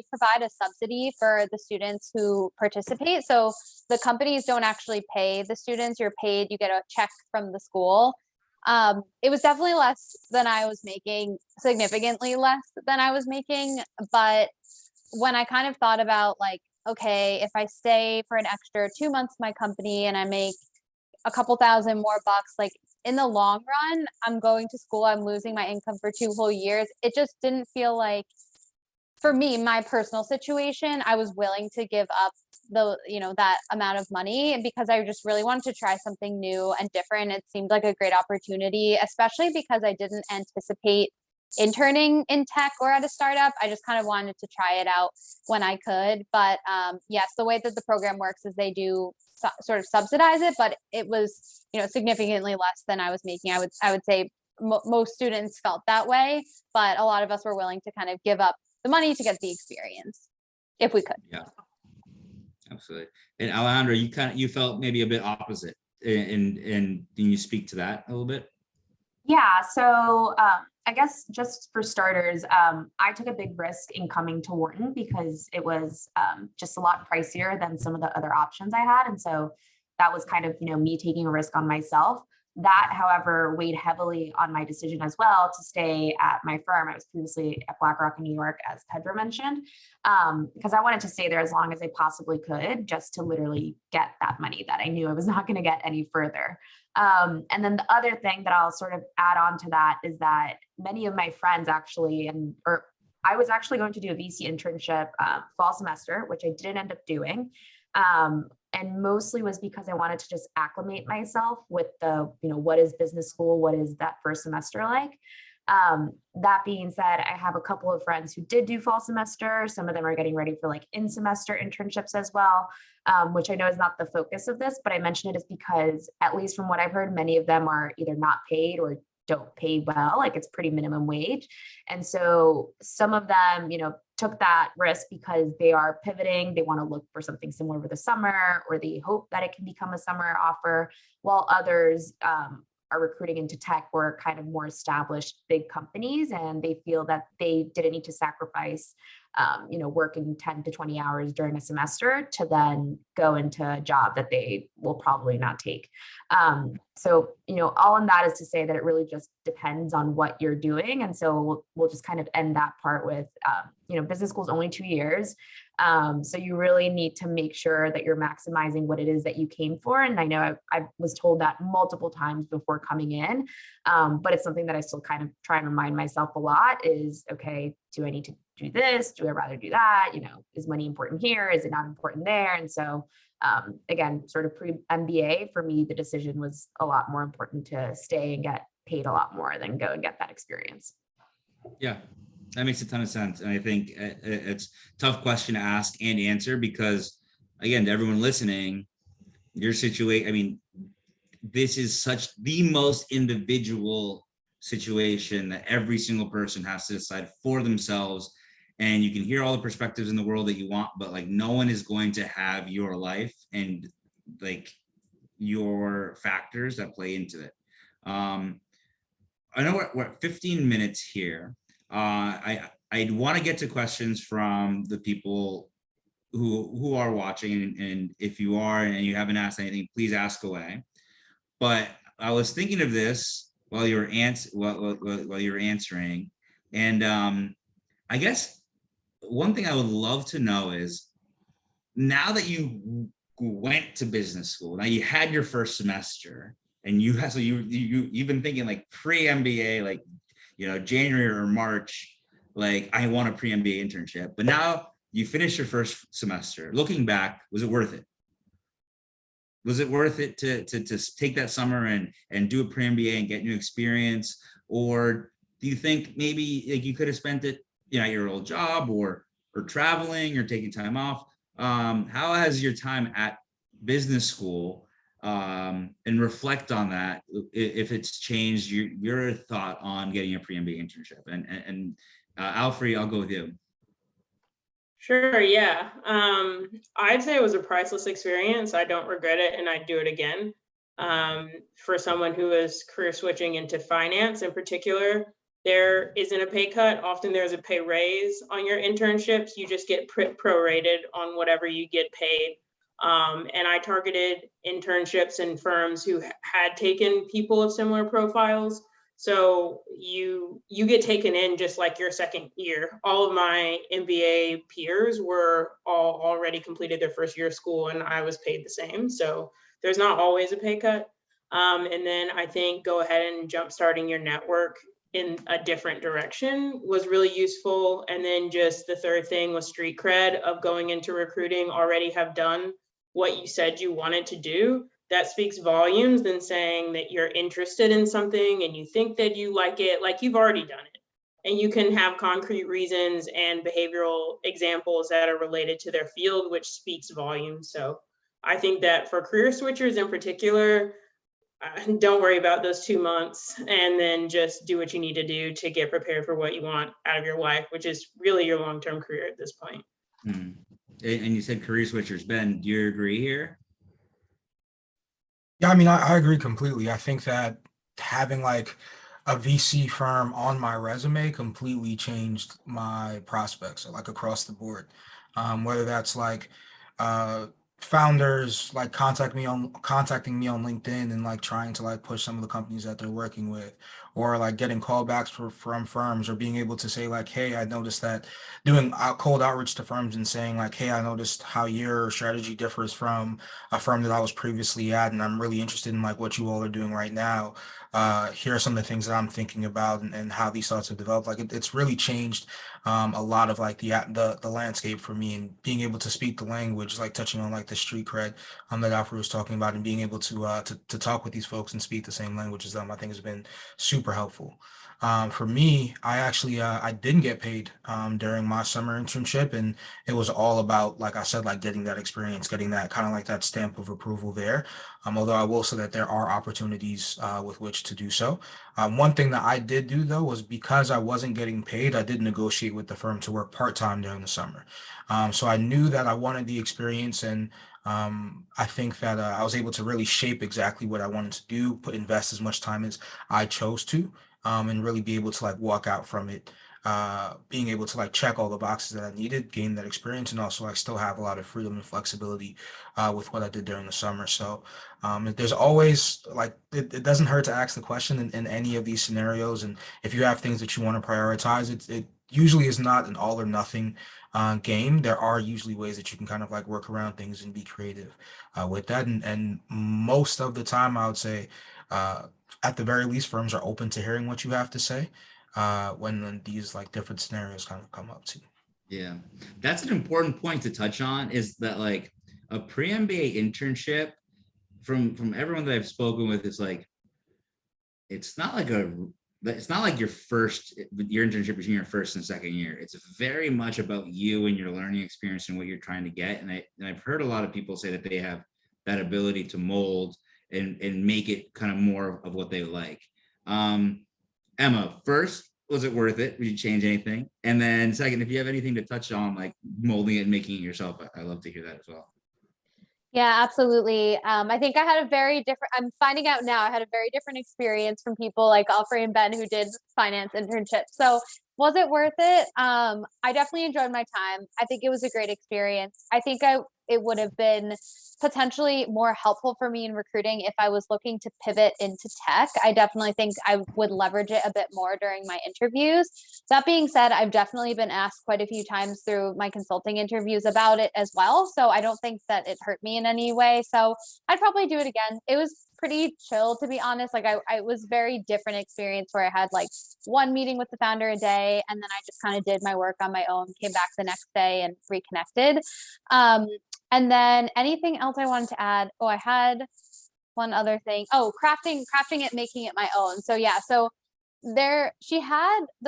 provide a subsidy for the students who participate. So the companies don't actually pay the students. You get a check from the school. It was definitely less than I was making, significantly less than I was making. But when I kind of thought about like, okay, if I stay for an extra 2 months in my company and I make a couple thousand more bucks, like in the long run, I'm going to school, I'm losing my income for 2 whole years. It just didn't feel like, for me, my personal situation, I was willing to give up that amount of money, because I just really wanted to try something new and different. It seemed like a great opportunity, especially because I didn't anticipate interning in tech or at a startup. I just kind of wanted to try it out when I could. But yes, the way that the program works is they do sort of subsidize it, but it was significantly less than I was making. I would say most students felt that way, but a lot of us were willing to kind of give up the money to get the experience if we could. Yeah, absolutely. And Alejandra, you felt maybe a bit opposite, and can you speak to that a little bit? Yeah, so I guess just for starters, I took a big risk in coming to Wharton because it was just a lot pricier than some of the other options I had. And so that was kind of, me taking a risk on myself. That, however, weighed heavily on my decision as well to stay at my firm. I was previously at BlackRock in New York, as Pedro mentioned, because I wanted to stay there as long as I possibly could, just to literally get that money that I knew I was not going to get any further. And then the other thing that I'll sort of add on to that is that many of my friends actually, I was actually going to do a VC internship fall semester, which I didn't end up doing. And mostly was because I wanted to just acclimate myself with what is business school? What is that first semester like? That being said, I have a couple of friends who did do fall semester. Some of them are getting ready for like in-semester internships as well, which I know is not the focus of this, but I mention it is because, at least from what I've heard, many of them are either not paid or don't pay well, like it's pretty minimum wage. And so some of them, took that risk because they are pivoting. They want to look for something similar for the summer, or they hope that it can become a summer offer, while others are recruiting into tech or kind of more established big companies, and they feel that they didn't need to sacrifice working 10 to 20 hours during a semester to then go into a job that they will probably not take. So, all in that is to say that it really just depends on what you're doing. And so we'll just kind of end that part with, business school is only 2 years. So you really need to make sure that you're maximizing what it is that you came for. And I know I was told that multiple times before coming in, but it's something that I still kind of try and remind myself a lot is, okay, do I need to do this? Do I rather do that? Is money important here? Is it not important there? And so Again, sort of pre-MBA, for me, the decision was a lot more important to stay and get paid a lot more than go and get that experience. Yeah, that makes a ton of sense. And I think it's a tough question to ask and answer because, again, to everyone listening, your situation, I mean, this is such the most individual situation that every single person has to decide for themselves. And you can hear all the perspectives in the world that you want, but like no one is going to have your life and like your factors that play into it. I know we're at 15 minutes here. I want to get to questions from the people who are watching, and if you are and you haven't asked anything, please ask away. But I was thinking of this while you were answering, and I guess one thing I would love to know is, now that you went to business school, now you had your first semester, and you've been thinking like pre-MBA, like, you know, January or March, like I want a pre-MBA internship, but now you finished your first semester. Looking back, was it worth it? Was it worth it to take that summer and do a pre-MBA and get new experience? Or do you think maybe like you could have spent it, you know, at your old job or traveling or taking time off? How has your time at business school, and reflect on that, if it's changed your thought on getting a pre-MBA internship? And Alfred, I'll go with you. Sure, yeah. I'd say it was a priceless experience. I don't regret it, and I'd do it again. For someone who is career switching into finance in particular, there isn't a pay cut. Often there's a pay raise on your internships. You just get prorated on whatever you get paid. And I targeted internships in firms who had taken people of similar profiles. So you get taken in just like your second year. All of my MBA peers were all already completed their first year of school, and I was paid the same. So there's not always a pay cut. And then I think go ahead and jumpstarting your network in a different direction was really useful. And then just the third thing was street cred of going into recruiting, already have done what you said you wanted to do. That speaks volumes than saying that you're interested in something and you think that you like it, like you've already done it. And you can have concrete reasons and behavioral examples that are related to their field, which speaks volumes. So I think that for career switchers in particular, don't worry about those 2 months, and then just do what you need to do to get prepared for what you want out of your life, which is really your long-term career at this point. And you said career switchers. Ben, do you agree here? Yeah, I mean, I agree completely. I think that having like a VC firm on my resume completely changed my prospects, like across the board. Whether that's like founders like contacting me on LinkedIn and like trying to like push some of the companies that they're working with, or like getting callbacks from firms, or being able to say like, hey, I noticed that, doing cold outreach to firms and saying like, hey, I noticed how your strategy differs from a firm that I was previously at, and I'm really interested in like what you all are doing right now. Here are some of the things that I'm thinking about, and how these thoughts have developed. Like it's really changed a lot of like the landscape for me, and being able to speak the language, like touching on like the street cred that Alfred was talking about, and being able to talk with these folks and speak the same language as them, I think has been super helpful. For me, I actually I didn't get paid during my summer internship, and it was all about, like I said, like getting that experience, getting that kind of like that stamp of approval there. Although I will say that there are opportunities with which to do so. One thing that I did do though was, because I wasn't getting paid, I did negotiate with the firm to work part-time during the summer. So I knew that I wanted the experience, and I think that I was able to really shape exactly what I wanted to do, invest as much time as I chose to, and really be able to like walk out from it, being able to like check all the boxes that I needed, gain that experience, and also I still have a lot of freedom and flexibility with what I did during the summer. So there's always like, it doesn't hurt to ask the question in any of these scenarios. And if you have things that you want to prioritize, it usually is not an all or nothing game. There are usually ways that you can kind of like work around things and be creative with that. And most of the time, I would say, at the very least, firms are open to hearing what you have to say when these like different scenarios kind of come up too. Yeah, that's an important point to touch on, is that like a pre-MBA internship, from everyone that I've spoken with, it's like, it's not like your internship between your first and second year. It's very much about you and your learning experience and what you're trying to get. And I've heard a lot of people say that they have that ability to mold and make it kind of more of what they like. Emma, first, was it worth it? Would you change anything? And then second, if you have anything to touch on, like molding it and making it yourself, I love to hear that as well. Yeah, absolutely. I think I had a very different, I'm finding out now, I had a very different experience from people like Alfred and Ben who did finance internships. So was it worth it? I definitely enjoyed my time. I think it was a great experience. I think it would have been potentially more helpful for me in recruiting if I was looking to pivot into tech. I definitely think I would leverage it a bit more during my interviews. That being said, I've definitely been asked quite a few times through my consulting interviews about it as well. So I don't think that it hurt me in any way. So I'd probably do it again. It was pretty chill, to be honest. Like I was very different experience where I had like one meeting with the founder a day, and then I just kind of did my work on my own, came back the next day and reconnected. And then anything else I wanted to add? Oh, I had one other thing. Oh, crafting it, making it my own. So yeah, so the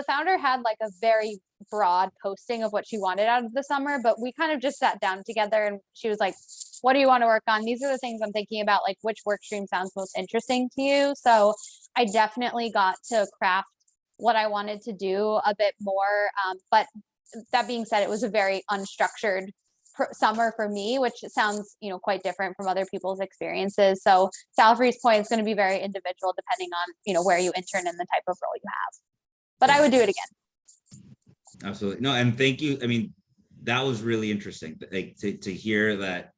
founder had like a very broad posting of what she wanted out of the summer, but we kind of just sat down together and she was like, what do you want to work on? These are the things I'm thinking about, like which work stream sounds most interesting to you. So I definitely got to craft what I wanted to do a bit more. But that being said, it was a very unstructured summer for me, which sounds, quite different from other people's experiences. So to Alfred's point, it's going to be very individual depending on, where you intern and the type of role you have. But I would do it again. Absolutely. No, and thank you. I mean, that was really interesting, like to hear that.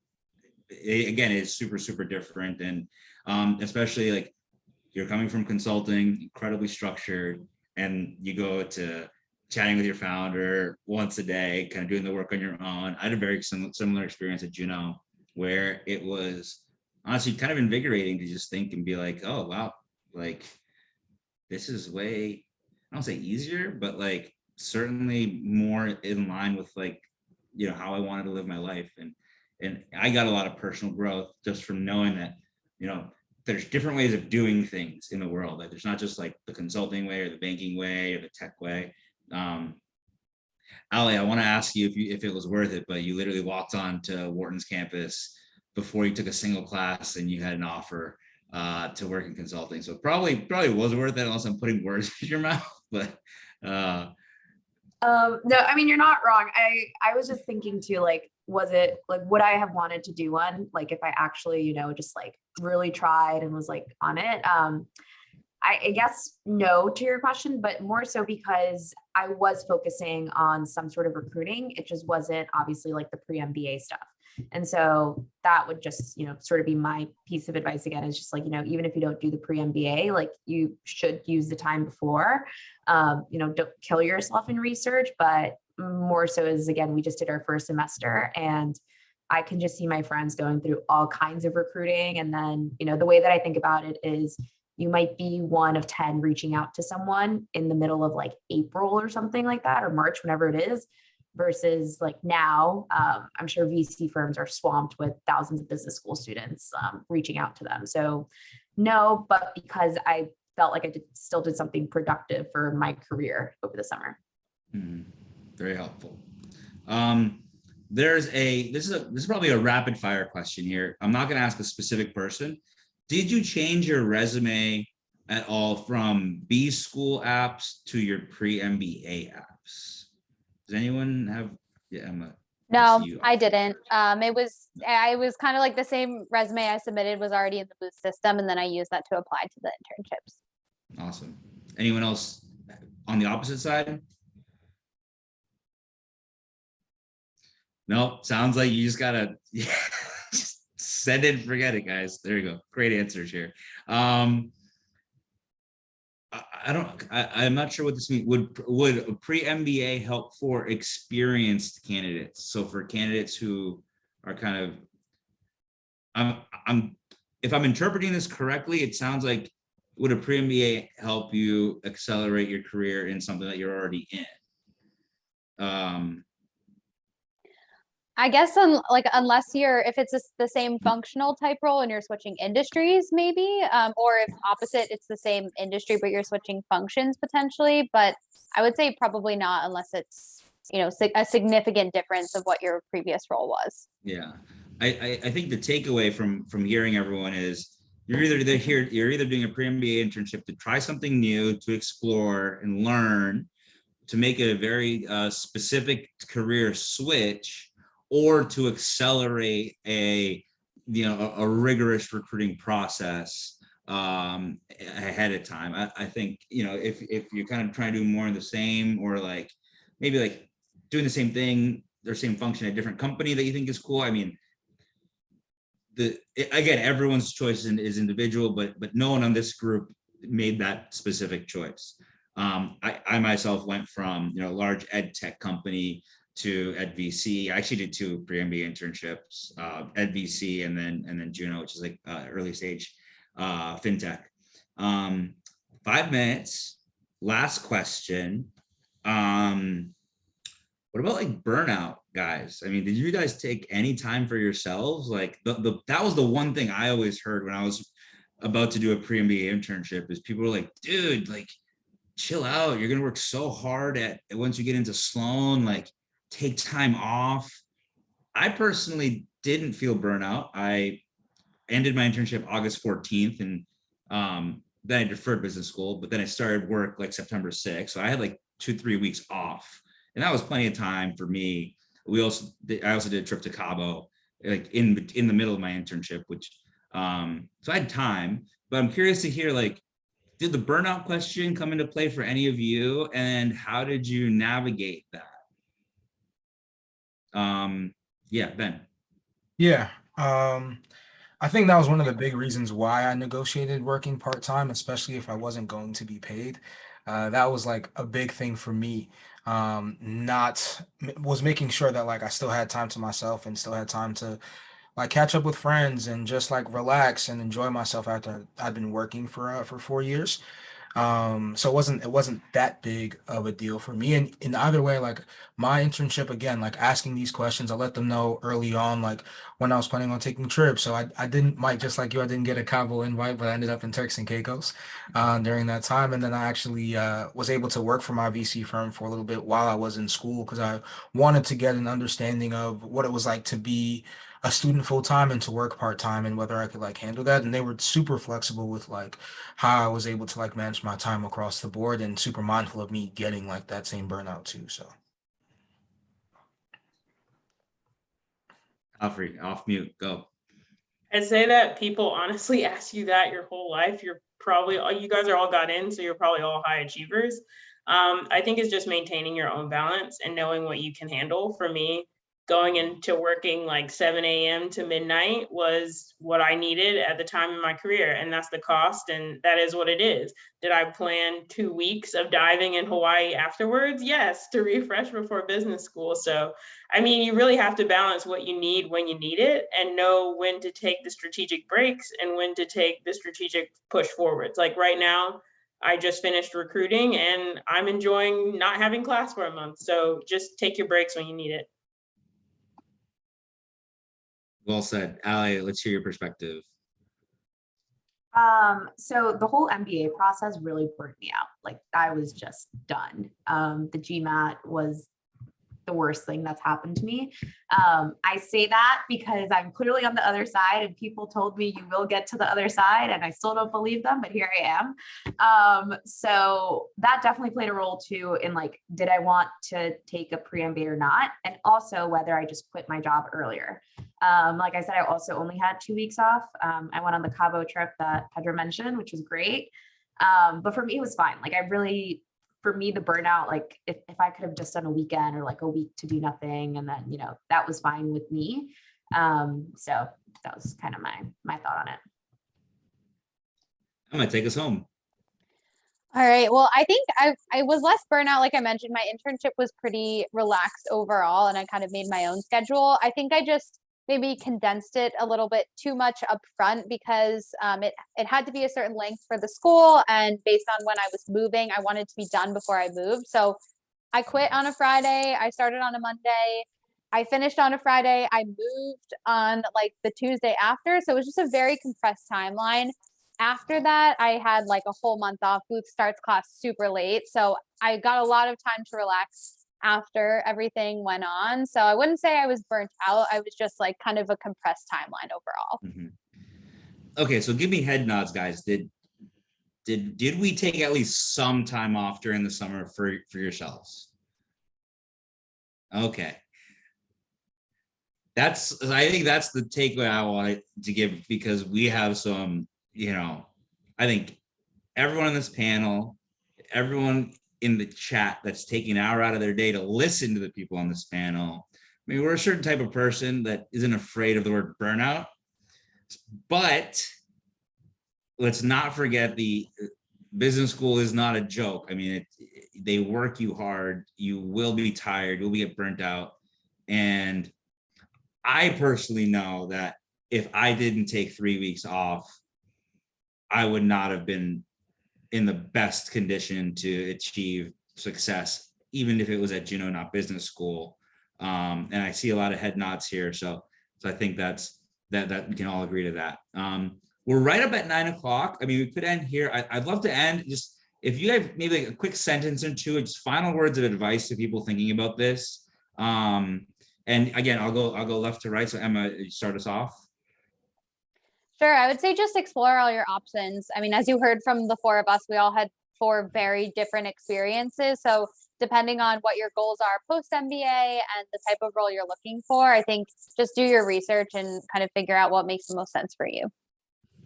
Again, it's super, super different. And especially like you're coming from consulting, incredibly structured, and you go to chatting with your founder once a day, kind of doing the work on your own. I had a very similar experience at Juno, where it was honestly kind of invigorating to just think and be like, oh, wow, like this is way, I don't say easier, but like certainly more in line with like, how I wanted to live my life. And I got a lot of personal growth just from knowing that, there's different ways of doing things in the world. Like there's not just like the consulting way or the banking way or the tech way. Ali, I want to ask you if it was worth it, but you literally walked on to Wharton's campus before you took a single class and you had an offer to work in consulting. So probably was worth it, unless I'm putting words in your mouth. But no, I mean, you're not wrong. I was just thinking too, like, was it like, would I have wanted to do one? Like if I actually, just like really tried and was like on it. I guess no to your question, but more so because I was focusing on some sort of recruiting. It just wasn't obviously like the pre-MBA stuff. And so that would just, sort of be my piece of advice again, is just like, even if you don't do the pre-MBA, like you should use the time before, don't kill yourself in research, but more so is, again, we just did our first semester and I can just see my friends going through all kinds of recruiting. And then, the way that I think about it is you might be one of 10 reaching out to someone in the middle of like April or something like that, or March, whenever it is, versus like now, I'm sure VC firms are swamped with thousands of business school students reaching out to them. So no, but because I felt like I still did something productive for my career over the summer. Mm-hmm. Very helpful. This is probably a rapid fire question here. I'm not going to ask a specific person. Did you change your resume at all from B school apps to your pre-MBA apps? Does anyone have? Yeah, Emma. No, I didn't. I was kind of like the same resume I submitted was already in the Boost system, and then I used that to apply to the internships. Awesome. Anyone else on the opposite side? No, sounds like you just gotta just send it and forget it, guys. There you go. Great answers here. I'm not sure what this means. Would a pre-MBA help for experienced candidates? So for candidates who are kind of, if I'm interpreting this correctly, it sounds like, would a pre-MBA help you accelerate your career in something that you're already in? I guess unless if it's the same functional type role and you're switching industries, maybe, or if opposite, it's the same industry but you're switching functions potentially. But I would say probably not unless it's a significant difference of what your previous role was. Yeah, I think the takeaway from hearing everyone is you're either doing a pre-MBA internship to try something new, to explore and learn, to make a very specific career switch, or to accelerate a rigorous recruiting process ahead of time. I think if you're kind of trying to do more of the same, or maybe doing the same thing or same function at a different company that you think is cool. I mean, again, everyone's choice is individual, but no one on this group made that specific choice. I myself went from a large ed tech company to ed VC. I actually did 2 pre-MBA internships, ed VC and then Juno, which is early stage fintech. 5 minutes. Last question. What about burnout, guys? I mean, did you guys take any time for yourselves? That was the one thing I always heard when I was about to do a pre-MBA internship, is people were like, dude, chill out. You're gonna work so hard once you get into Sloan, take time off. I personally didn't feel burnout. I ended my internship August 14th, and then I deferred business school, but then I started work September 6th. So I had 2-3 weeks off. And that was plenty of time for me. I also did a trip to Cabo, in the middle of my internship, which so I had time. But I'm curious to hear, did the burnout question come into play for any of you, and how did you navigate that? Yeah, Ben. Yeah. I think that was one of the big reasons why I negotiated working part-time, especially if I wasn't going to be paid. That was a big thing for me. Was making sure that I still had time to myself and still had time to catch up with friends and just relax and enjoy myself after I'd been working for 4 years. So it wasn't that big of a deal for me. And in either way, my internship, again, asking these questions, I let them know early on, when I was planning on taking trips. So I didn't, Mike, just like you, I didn't get a Cabo invite, but I ended up in Turks and Caicos during that time. And then I actually was able to work for my VC firm for a little bit while I was in school, because I wanted to get an understanding of what it was like to be a student full time and to work part time, and whether I could handle that. And they were super flexible with how I was able to manage my time across the board, and super mindful of me getting that same burnout too. So Alfred, off mute, go. I'd say that people honestly ask you that your whole life. You guys are all got in, so you're probably all high achievers. I think it's just maintaining your own balance and knowing what you can handle. For me, going into working 7 a.m. to midnight was what I needed at the time in my career. And that's the cost. And that is what it is. Did I plan 2 weeks of diving in Hawaii afterwards? Yes, to refresh before business school. So, I mean, you really have to balance what you need when you need it, and know when to take the strategic breaks and when to take the strategic push forwards. Right now, I just finished recruiting and I'm enjoying not having class for a month. So just take your breaks when you need it. Well said. Allie, let's hear your perspective. So the whole MBA process really burnt me out. I was just done. The GMAT was the worst thing that's happened to me. I say that because I'm clearly on the other side, and people told me you will get to the other side, and I still don't believe them, but here I am. So that definitely played a role too in did I want to take a pre-MBA or not? And also whether I just quit my job earlier. Like I said, I also only had 2 weeks off. I went on the Cabo trip that Pedro mentioned, which was great. But for me, it was fine. For me, the burnout, if I could have just done a weekend or a week to do nothing, and then, that was fine with me. So that was kind of my thought on it. I'm gonna take us home. All right. Well, I think I was less burnout. Like I mentioned, my internship was pretty relaxed overall, and I kind of made my own schedule. I think I just maybe condensed it a little bit too much up front, because it had to be a certain length for the school, and based on when I was moving, I wanted to be done before I moved. So I quit on a Friday. I started on a Monday. I finished on a Friday. I moved on like the Tuesday after. So it was just a very compressed timeline. After that, I had like a whole month off. Booth starts class super late. So I got a lot of time to relax after everything went on. So I wouldn't say I was burnt out. I was just like kind of a compressed timeline overall. Mhm. Okay, so give me head nods, guys. Did we take at least some time off during the summer for yourselves? Okay. I think that's the takeaway I wanted to give, because we have some, I think everyone on this panel, everyone in the chat that's taking an hour out of their day to listen to the people on this panel. I mean, we're a certain type of person that isn't afraid of the word burnout, but let's not forget the business school is not a joke. I mean, they work you hard. You will be tired. You'll get burnt out. And I personally know that if I didn't take 3 weeks off, I would not have been in the best condition to achieve success, even if it was at Juno, not business school. And I see a lot of head nods here. So I think that we can all agree to that. We're right up at 9 o'clock. I mean, we could end here. I'd love to end just, if you have maybe like a quick sentence or two, just final words of advice to people thinking about this. And again, I'll go left to right. So Emma, you start us off. Sure. I would say just explore all your options. I mean, as you heard from the four of us, we all had 4 very different experiences. So depending on what your goals are post MBA and the type of role you're looking for, I think just do your research and kind of figure out what makes the most sense for you.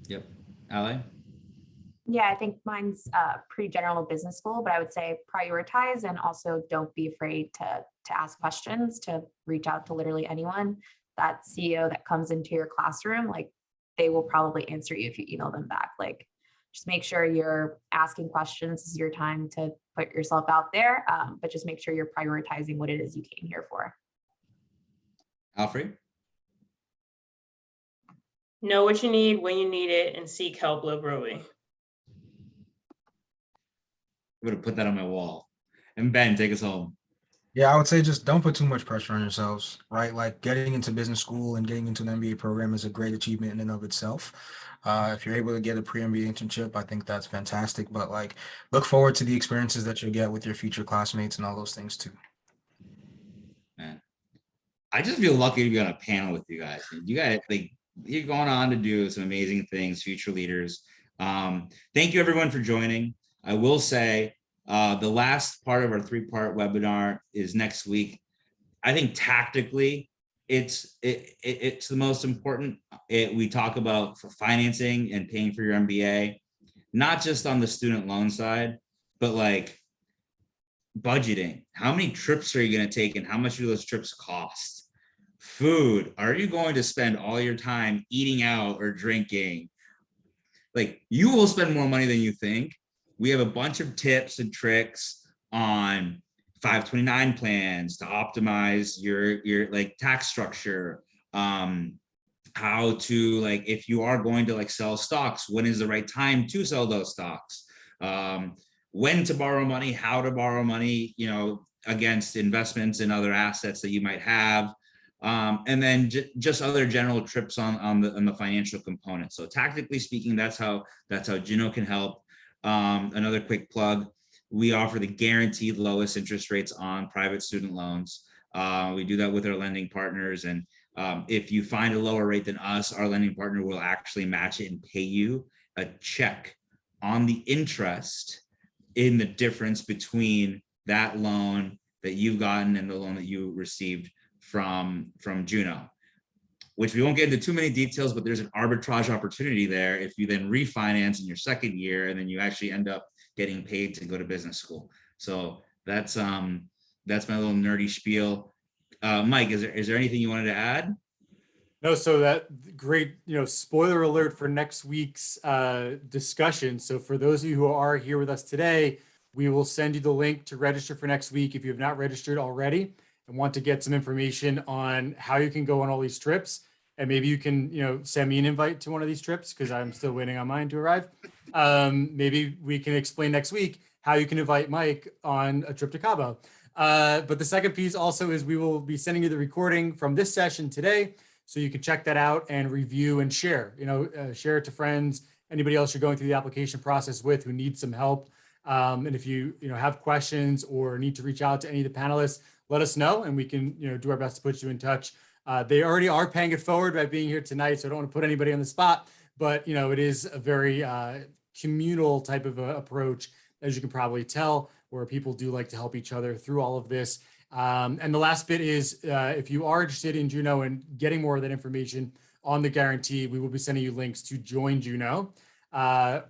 Yep. Ally? Yeah, I think mine's pretty general business school, but I would say prioritize, and also don't be afraid to ask questions, to reach out to literally anyone. That CEO that comes into your classroom, like, they will probably answer you if you email them back. Like, just make sure you're asking questions. This is your time to put yourself out there, but just make sure you're prioritizing what it is you came here for. Alfred? Know what you need when you need it, and seek help liberally. I'm going to put that on my wall. And Ben, take us home. Yeah, I would say just don't put too much pressure on yourselves, right? Like getting into business school and getting into an MBA program is a great achievement in and of itself. If you're able to get a pre-MBA internship, I think that's fantastic. But like, look forward to the experiences that you'll get with your future classmates and all those things too. Man, I just feel lucky to be on a panel with you guys. You guys, like, you're going on to do some amazing things, future leaders. Thank you everyone for joining. I will say, the last part of our 3-part webinar is next week. I think tactically, it's the most important. We talk about financing and paying for your MBA, not just on the student loan side, but like budgeting. How many trips are you going to take, and how much do those trips cost? Food. Are you going to spend all your time eating out or drinking? Like, you will spend more money than you think. We have a bunch of tips and tricks on 529 plans to optimize your like tax structure. How to, like, if you are going to like sell stocks, when is the right time to sell those stocks? When to borrow money, how to borrow money, against investments and other assets that you might have. And then just other general trips on the financial component. So tactically speaking, that's how Juno can help. Another quick plug: we offer the guaranteed lowest interest rates on private student loans. We do that with our lending partners, and if you find a lower rate than us, our lending partner will actually match it and pay you a check on the interest in the difference between that loan that you've gotten and the loan that you received from Juno, which we won't get into too many details, but there's an arbitrage opportunity there if you then refinance in your second year, and then you actually end up getting paid to go to business school. So that's my little nerdy spiel. Mike, is there anything you wanted to add? No, so that great, spoiler alert for next week's discussion. So for those of you who are here with us today, we will send you the link to register for next week if you have not registered already and want to get some information on how you can go on all these trips. And maybe you can, send me an invite to one of these trips, because I'm still waiting on mine to arrive. Maybe we can explain next week how you can invite Mike on a trip to Cabo. But the second piece also is we will be sending you the recording from this session today, so you can check that out and review and share. Share it to friends, anybody else you're going through the application process with who needs some help. And if you have questions or need to reach out to any of the panelists, let us know, and we can do our best to put you in touch. They already are paying it forward by being here tonight, so I don't want to put anybody on the spot, but it is a very communal type of approach, as you can probably tell, where people do like to help each other through all of this. And the last bit is, if you are interested in Juno and getting more of that information on the guarantee, we will be sending you links to join Juno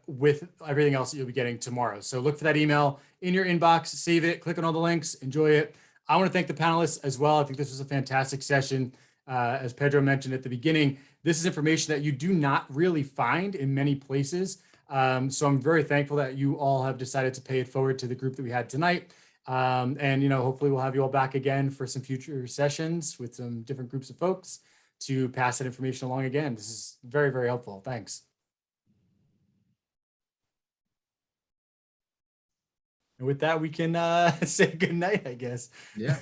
with everything else that you'll be getting tomorrow. So look for that email in your inbox, save it, click on all the links, enjoy it. I want to thank the panelists as well. I think this was a fantastic session. As Pedro mentioned at the beginning, this is information that you do not really find in many places. So I'm very thankful that you all have decided to pay it forward to the group that we had tonight. And hopefully we'll have you all back again for some future sessions with some different groups of folks to pass that information along again. This is very, very helpful. Thanks. And with that, we can say good night, I guess. Yeah,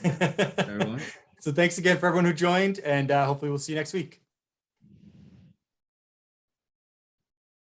everyone. So thanks again for everyone who joined, and hopefully we'll see you next week.